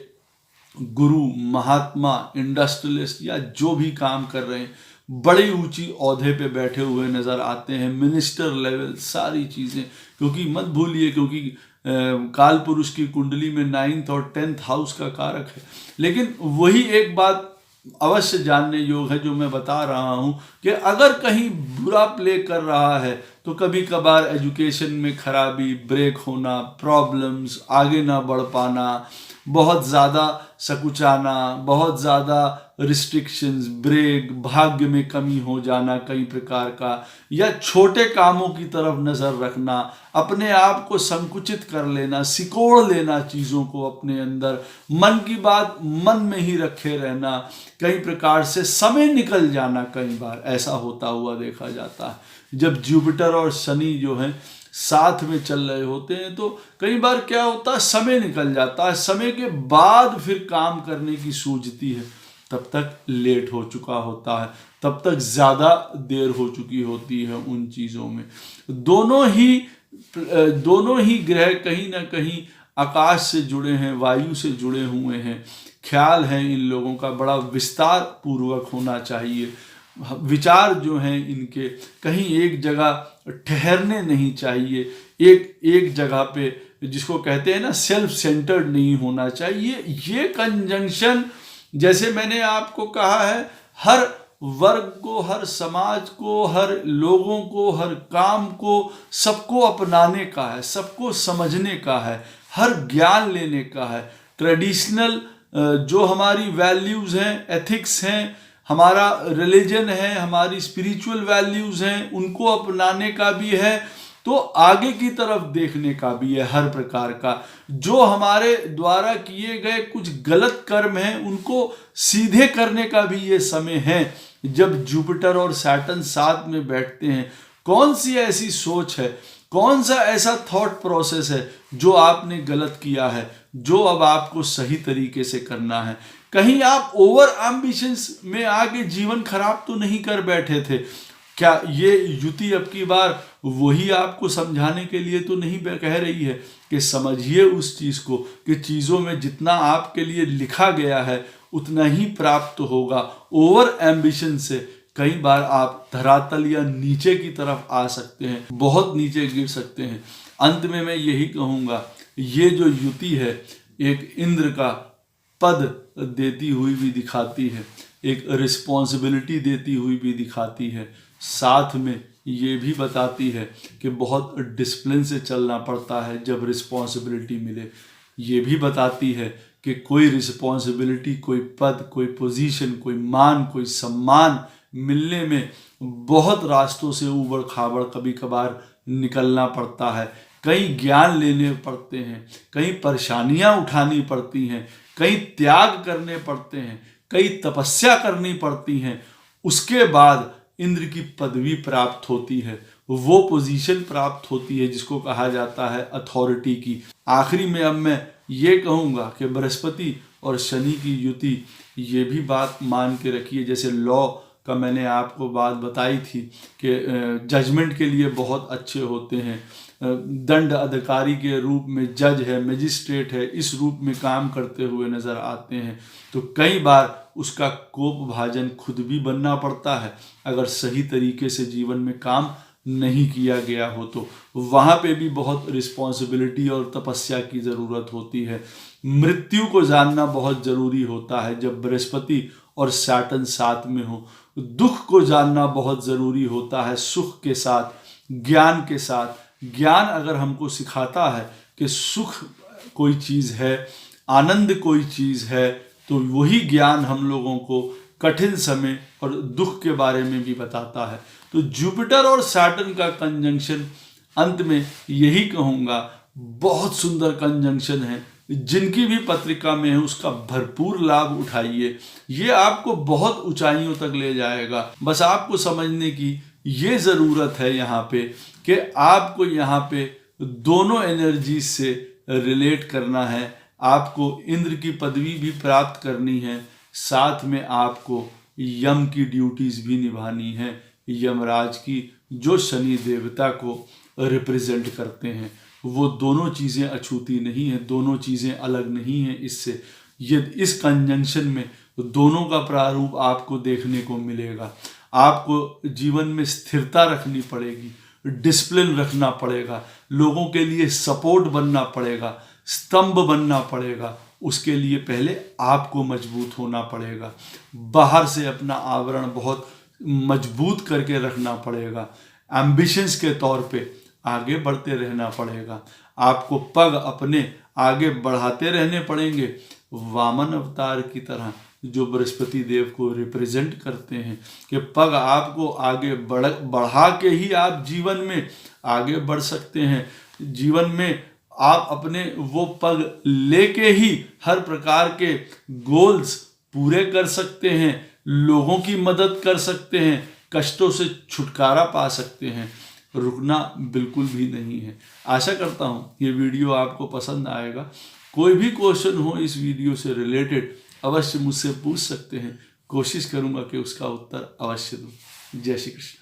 गुरु, महात्मा, इंडस्ट्रियलिस्ट या जो भी काम कर रहे हैं, बड़ी ऊंची ओहदे पे बैठे हुए नज़र आते हैं, मिनिस्टर लेवल, सारी चीज़ें। क्योंकि मत भूलिए, क्योंकि काल पुरुष की कुंडली में 9th और 10th हाउस का कारक है। लेकिन वही एक बात अवश्य जानने योग्य है जो मैं बता रहा हूँ कि अगर कहीं बुरा प्ले कर रहा है तो कभी कभार एजुकेशन में खराबी, ब्रेक होना, प्रॉब्लम्स, आगे ना बढ़ पाना, बहुत ज़्यादा सकुचाना, बहुत ज़्यादा रिस्ट्रिक्शंस, ब्रेक, भाग्य में कमी हो जाना कई प्रकार का, या छोटे कामों की तरफ नज़र रखना, अपने आप को संकुचित कर लेना, सिकोड़ लेना चीज़ों को अपने अंदर, मन की बात मन में ही रखे रहना, कई प्रकार से समय निकल जाना, कई बार ऐसा होता हुआ देखा जाता है। जब जुपिटर और शनि जो हैं साथ में चल रहे होते हैं तो कई बार क्या होता है, समय निकल जाता है, समय के बाद फिर काम करने की सूझती है, तब तक लेट हो चुका होता है, तब तक ज़्यादा देर हो चुकी होती है उन चीज़ों में। दोनों ही ग्रह कहीं ना कहीं आकाश से जुड़े हैं, वायु से जुड़े हुए हैं। ख्याल है इन लोगों का बड़ा विस्तार पूर्वक होना चाहिए, विचार जो हैं इनके कहीं एक जगह ठहरने नहीं चाहिए, एक जगह पे, जिसको कहते हैं ना सेल्फ सेंटर्ड नहीं होना चाहिए। ये कंजंक्शन, जैसे मैंने आपको कहा है, हर वर्ग को, हर समाज को, हर लोगों को, हर काम को, सबको अपनाने का है, सबको समझने का है, हर ज्ञान लेने का है। ट्रेडिशनल जो हमारी वैल्यूज़ हैं, एथिक्स हैं, हमारा रिलीजन है, हमारी स्पिरिचुअल वैल्यूज़ हैं, उनको अपनाने का भी है, तो आगे की तरफ देखने का भी है हर प्रकार का। जो हमारे द्वारा किए गए कुछ गलत कर्म हैं उनको सीधे करने का भी ये समय है। जब जुपिटर और सैटर्न साथ में बैठते हैं, कौन सी ऐसी सोच है, कौन सा ऐसा थॉट प्रोसेस है जो आपने गलत किया है, जो अब आपको सही तरीके से करना है। कहीं आप ओवर एम्बिशंस में आके जीवन खराब तो नहीं कर बैठे थे। क्या ये युति अब की बार वही आपको समझाने के लिए तो नहीं कह रही है कि समझिए उस चीज़ को कि चीज़ों में जितना आपके लिए लिखा गया है उतना ही प्राप्त होगा। ओवर एम्बिशन से कई बार आप धरातल या नीचे की तरफ आ सकते हैं, बहुत नीचे गिर सकते हैं। अंत में मैं यही कहूँगा, ये जो युति है एक इंद्र का पद देती हुई भी दिखाती है, एक रिस्पॉन्सिबिलिटी देती हुई भी दिखाती है, साथ में ये भी बताती है कि बहुत डिसिप्लिन से चलना पड़ता है जब रिस्पॉन्सिबिलिटी मिले। ये भी बताती है कि कोई रिस्पॉन्सिबिलिटी, कोई पद, कोई पोजीशन, कोई मान, कोई सम्मान मिलने में बहुत रास्तों से ऊबड़ खाबड़ कभी कभार निकलना पड़ता है, कई ज्ञान लेने पड़ते हैं, कई परेशानियां उठानी पड़ती हैं, कई त्याग करने पड़ते हैं, कई तपस्या करनी पड़ती हैं। उसके बाद इंद्र की पदवी प्राप्त होती है, वो पोजीशन प्राप्त होती है जिसको कहा जाता है अथॉरिटी की। आखिरी में अब मैं ये कहूँगा कि बृहस्पति और शनि की युति, ये भी बात मान के रखिए, जैसे लॉ का मैंने आपको बात बताई थी कि जजमेंट के लिए बहुत अच्छे होते हैं, दंड अधिकारी के रूप में जज है, मजिस्ट्रेट है, इस रूप में काम करते हुए नज़र आते हैं। तो कई बार उसका कोप भाजन खुद भी बनना पड़ता है अगर सही तरीके से जीवन में काम नहीं किया गया हो तो वहाँ पे भी बहुत रिस्पॉन्सिबिलिटी और तपस्या की ज़रूरत होती है। मृत्यु को जानना बहुत ज़रूरी होता है जब बृहस्पति और सैटर्न साथ में हो। दुख को जानना बहुत ज़रूरी होता है सुख के साथ, ज्ञान के साथ। ज्ञान अगर हमको सिखाता है कि सुख कोई चीज़ है, आनंद कोई चीज़ है, तो वही ज्ञान हम लोगों को कठिन समय और दुख के बारे में भी बताता है। तो जुपिटर और सैटर्न का कंजंक्शन, अंत में यही कहूँगा, बहुत सुंदर कंजंक्शन है। जिनकी भी पत्रिका में है उसका भरपूर लाभ उठाइए, ये आपको बहुत ऊंचाइयों तक ले जाएगा। बस आपको समझने की ये ज़रूरत है यहाँ पे कि आपको यहाँ पे दोनों एनर्जी से रिलेट करना है। आपको इंद्र की पदवी भी प्राप्त करनी है, साथ में आपको यम की ड्यूटीज़ भी निभानी है, यमराज की, जो शनि देवता को रिप्रेजेंट करते हैं। वो दोनों चीज़ें अछूती नहीं हैं, दोनों चीज़ें अलग नहीं हैं। इससे ये इस कंजंक्शन में दोनों का प्रारूप आपको देखने को मिलेगा। आपको जीवन में स्थिरता रखनी पड़ेगी, डिसिप्लिन रखना पड़ेगा, लोगों के लिए सपोर्ट बनना पड़ेगा, स्तंभ बनना पड़ेगा। उसके लिए पहले आपको मजबूत होना पड़ेगा, बाहर से अपना आवरण बहुत मजबूत करके रखना पड़ेगा। एम्बिशंस के तौर पे आगे बढ़ते रहना पड़ेगा, आपको पग अपने आगे बढ़ाते रहने पड़ेंगे, वामन अवतार की तरह जो बृहस्पति देव को रिप्रेजेंट करते हैं कि पग आपको आगे बढ़ा के ही आप जीवन में आगे बढ़ सकते हैं। जीवन में आप अपने वो पग लेके ही हर प्रकार के गोल्स पूरे कर सकते हैं, लोगों की मदद कर सकते हैं, कष्टों से छुटकारा पा सकते हैं। रुकना बिल्कुल भी नहीं है। आशा करता हूँ ये वीडियो आपको पसंद आएगा। कोई भी क्वेश्चन हो इस वीडियो से रिलेटेड अवश्य मुझसे पूछ सकते हैं, कोशिश करूँगा कि उसका उत्तर अवश्य दूँ। जय श्री कृष्ण।